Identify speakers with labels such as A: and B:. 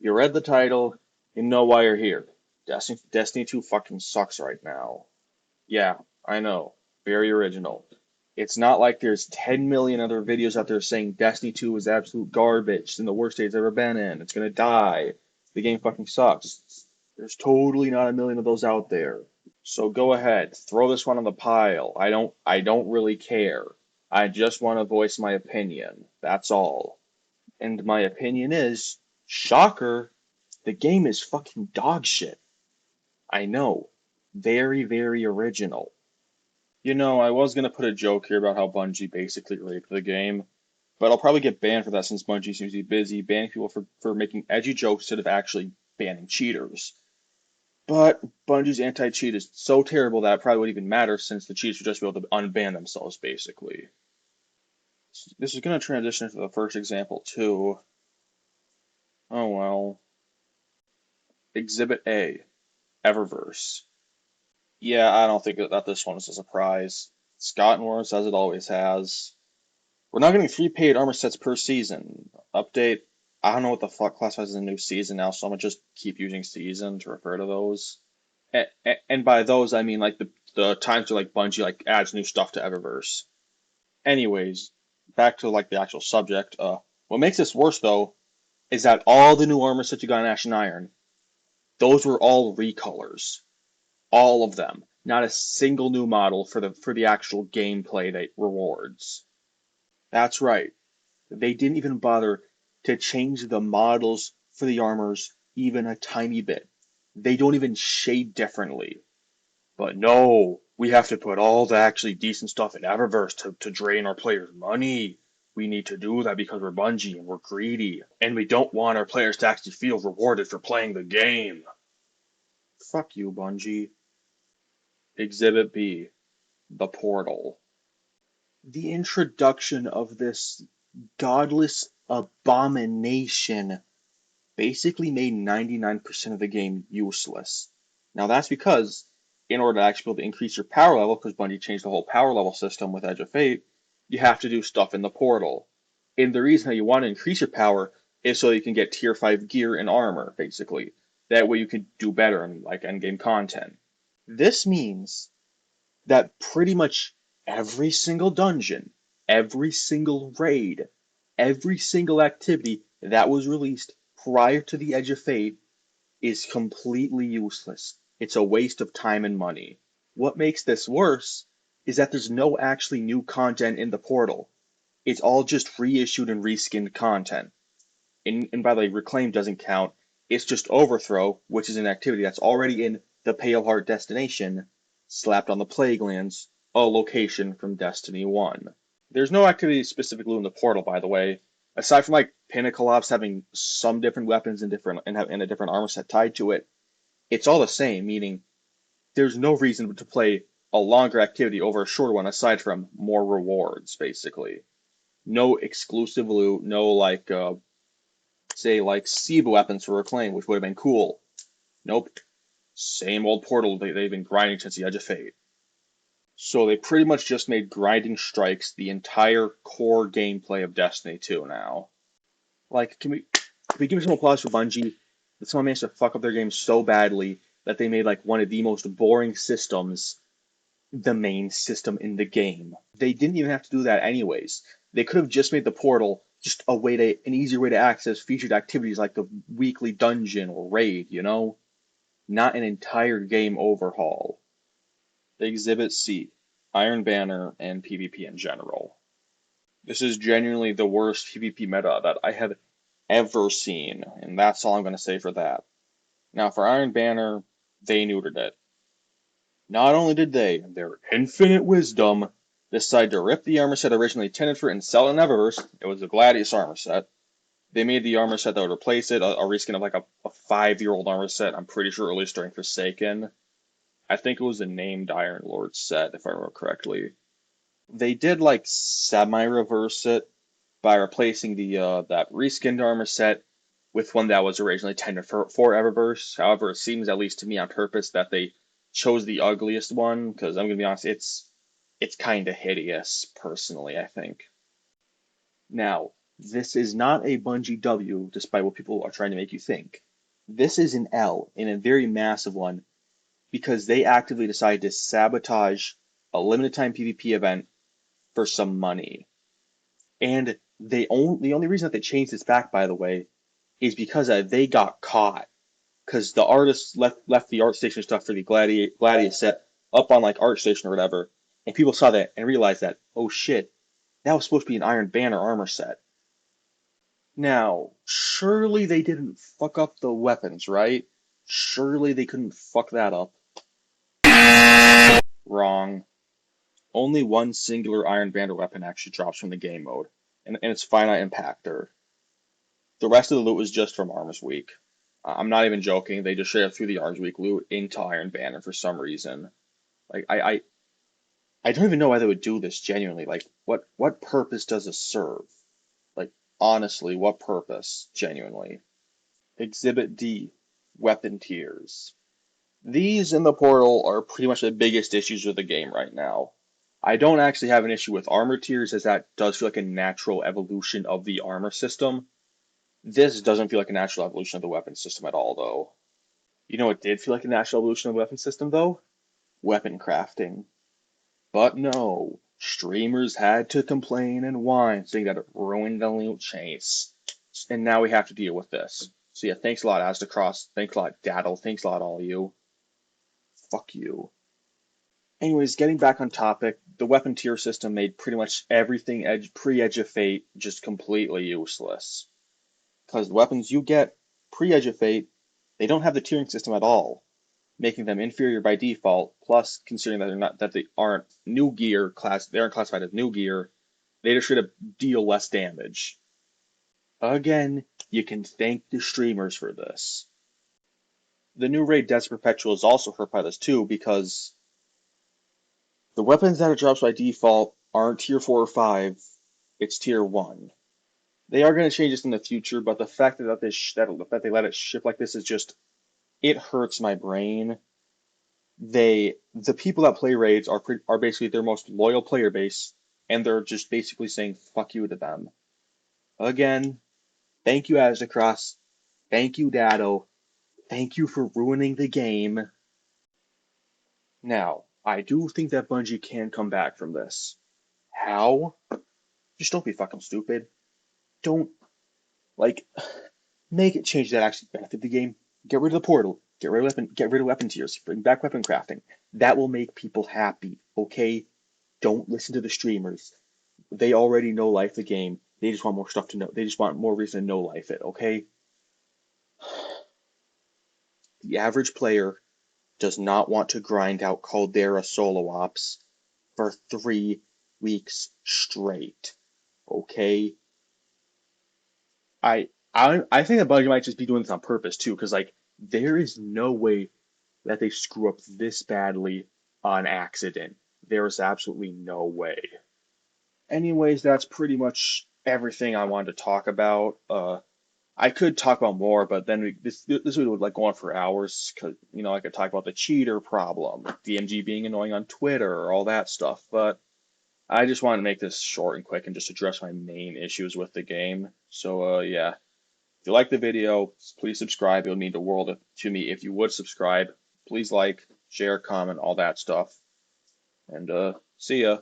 A: You read the title, you know why you're here. Destiny 2 fucking sucks right now. Yeah, I know. Very original. It's not like there's 10 million other videos out there saying Destiny 2 is absolute garbage. It's in the worst state it's ever been in. It's gonna die. The game fucking sucks. There's totally not a million of those out there. So go ahead, throw this one on the pile. I don't really care. I just want to voice my opinion. That's all. And my opinion is, shocker, the game is fucking dog shit. I know. Very, very original. I was gonna put a joke here about how Bungie basically raped the game, but I'll probably get banned for that since Bungie seems to be busy banning people for making edgy jokes instead of actually banning cheaters. But Bungie's anti-cheat is so terrible that it probably wouldn't even matter since the cheaters would just be able to unban themselves, basically. This is going to transition to the first example, too. Oh well. Exhibit A, Eververse. Yeah, I don't think that this one is a surprise. Scott Norris, as it always has. We're not getting 3 paid armor sets per season. Update. I don't know what the fuck classifies as a new season now, so I'm gonna just keep using season to refer to those. And by those, I mean like the times where like Bungie like adds new stuff to Eververse. Anyways, back to like the actual subject. What makes this worse though is that all the new armor sets you got in Ash and Iron, those were all recolors, all of them. Not a single new model for the actual gameplay that rewards. That's right. They didn't even bother to change the models for the armors even a tiny bit. They don't even shade differently. But no, we have to put all the actually decent stuff in Eververse to drain our players' money. We need to do that because we're Bungie and we're greedy. And we don't want our players to actually feel rewarded for playing the game. Fuck you, Bungie. Exhibit B, the portal. The introduction of this godless abomination basically made 99% of the game useless. Now that's because, in order to actually be able to increase your power level, because Bungie changed the whole power level system with Edge of Fate, you have to do stuff in the portal. And the reason that you want to increase your power is so you can get tier 5 gear and armor, basically. That way you can do better in like endgame content. This means that pretty much every single dungeon, every single raid, every single activity that was released prior to the Edge of Fate is completely useless. It's a waste of time and money. What makes this worse is that there's no actually new content in the portal. It's all just reissued and reskinned content. And by the way, Reclaim doesn't count. It's just Overthrow, which is an activity that's already in the Pale Heart destination, slapped on the Plaguelands, a location from Destiny 1. There's no activity specifically in the portal, by the way. Aside from like Pinnacle Ops having some different weapons and a different armor set tied to it, it's all the same, meaning there's no reason to play a longer activity over a shorter one aside from more rewards, basically. No exclusive loot, no like say like SIBA weapons for Reclaim, which would have been cool. Nope. Same old portal they've been grinding since the Edge of Fate. So they pretty much just made grinding strikes the entire core gameplay of Destiny 2 now. Like, can we give some applause for Bungie? That someone managed to fuck up their game so badly that they made like one of the most boring systems the main system in the game. They didn't even have to do that anyways. They could have just made the portal just an easier way to access featured activities like the weekly dungeon or raid, Not an entire game overhaul. Exhibit C, Iron Banner and PvP in general. This is genuinely the worst PvP meta that I have ever seen, and that's all I'm going to say for that. Now, for Iron Banner, they neutered it. Not only did they, in their infinite wisdom, decide to rip the armor set originally intended for and sell it in Eververse, it was the Gladius armor set. They made the armor set that would replace it, a reskin of like a 5-year-old armor set, I'm pretty sure released during Forsaken. I think it was the named Iron Lord set, if I remember correctly. They did like semi-reverse it by replacing the that reskinned armor set with one that was originally intended for Eververse. However, it seems, at least to me on purpose, that they chose the ugliest one, because I'm gonna be honest, it's kind of hideous, personally, I think. Now, This is not a Bungie W, despite what people are trying to make you think. This is an L, and a very massive one, because they actively decided to sabotage a limited time PvP event for some money. And the only reason that they changed this back, by the way, is because they got caught. Because the artists left the art station stuff for the Gladius set up on like ArtStation or whatever, and people saw that and realized that, oh shit, that was supposed to be an Iron Banner armor set. Now, surely they didn't fuck up the weapons, right? Surely they couldn't fuck that up. Wrong. Only one singular Iron Banner weapon actually drops from the game mode, and it's Finite Impactor. The rest of the loot was just from Armors Week. I'm not even joking. They just straight up threw the Armors Week loot into Iron Banner for some reason. Like I don't even know why they would do this genuinely. Like what purpose does this serve? Like honestly, what purpose? Genuinely. Exhibit D, weapon tiers. These in the portal are pretty much the biggest issues with the game right now. I don't actually have an issue with armor tiers, as that does feel like a natural evolution of the armor system. This doesn't feel like a natural evolution of the weapon system at all, though. You know what did feel like a natural evolution of the weapon system, though? Weapon crafting. But no, streamers had to complain and whine, saying that it ruined the loot chase. And now we have to deal with this. So yeah, thanks a lot, Astacross. Thanks a lot, Daddle. Thanks a lot, all of you. Fuck you. Anyways, getting back on topic, the weapon tier system made pretty much everything pre-Edge of Fate just completely useless. Because the weapons you get pre-Edge of Fate, they don't have the tiering system at all, making them inferior by default. Plus, considering that they aren't new gear class, they aren't classified as new gear, they just should deal less damage. Again, you can thank the streamers for this. The new raid Death Perpetual is also hurt by this too, because the weapons that it drops by default aren't tier 4 or 5, it's tier 1. They are going to change this in the future, but the fact that they let it ship like this is just, it hurts my brain. The people that play raids are basically their most loyal player base, and they're just basically saying fuck you to them. Again, thank you, Azzacross. Thank you, Dado. Thank you for ruining the game. Now, I do think that Bungie can come back from this. How? Just don't be fucking stupid. Don't, like, make it change that actually benefit the game. Get rid of the portal. Get rid of weapon tiers. Bring back weapon crafting. That will make people happy, okay? Don't listen to the streamers. They already know life the game. They just want more stuff to know. They just want more reason to know life it, okay? The average player does not want to grind out Caldera solo ops for 3 weeks straight, okay? I think that Bungie might just be doing this on purpose too, because like there is no way that they screw up this badly on accident. There is absolutely no way. Anyways, that's pretty much everything I wanted to talk about. I could talk about more, but then this video would like go on for hours because I could talk about the cheater problem, DMG being annoying on Twitter, all that stuff. But I just wanted to make this short and quick and just address my main issues with the game. So yeah, if you like the video, please subscribe. It would mean the world to me if you would subscribe. Please like, share, comment, all that stuff. And see ya.